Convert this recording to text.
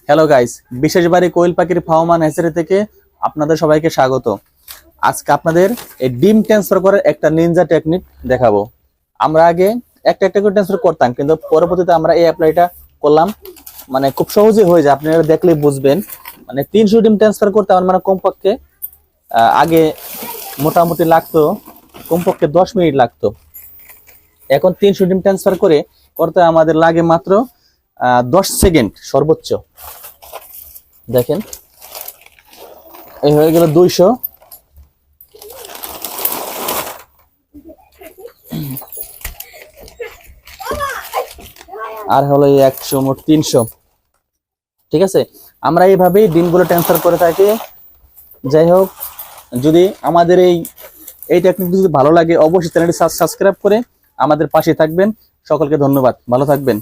Hello guys, বিশেষ বাড়ি কোয়েল পাখির ফার্ম হ্যাচারি থেকে আপনাদের সবাইকে স্বাগত। আজকে আপনাদের এই ডিম ট্রান্সফার করার একটা নিনজা টেকনিক দেখাবো। আমরা আগে একটা একটা করে ট্রান্সফার করতাম, কিন্তু পরবর্তীতে আমরা এই অ্যাপ্লাইটা করলাম। মানে খুব সহজেই হয়ে যায়, আপনারা দেখলেই বুঝবেন। মানে 300 ডিম ট্রান্সফার করতে আমার মানে কমপক্ষে আগে মোটামুটি লাগতো কমপক্ষে 10 মিনিট লাগতো। এখন 300 ডিম ট্রান্সফার করতে আমাদের লাগে মাত্র 10 সেকেন্ড সর্বোচ্চ। দেখেন, এই হয়ে গেল 200। আর হলো 100, মোট 300। ঠিক আছে, আমরা এইভাবেই ডিমগুলো ট্রান্সফার করে থাকি। যাই হোক, যদি আমাদের এই টেকনিক যদি ভালো লাগে অবশ্যই চ্যানেলটি সাবস্ক্রাইব করে আমাদের পাশে থাকবেন। সকলকে ধন্যবাদ, ভালো থাকবেন।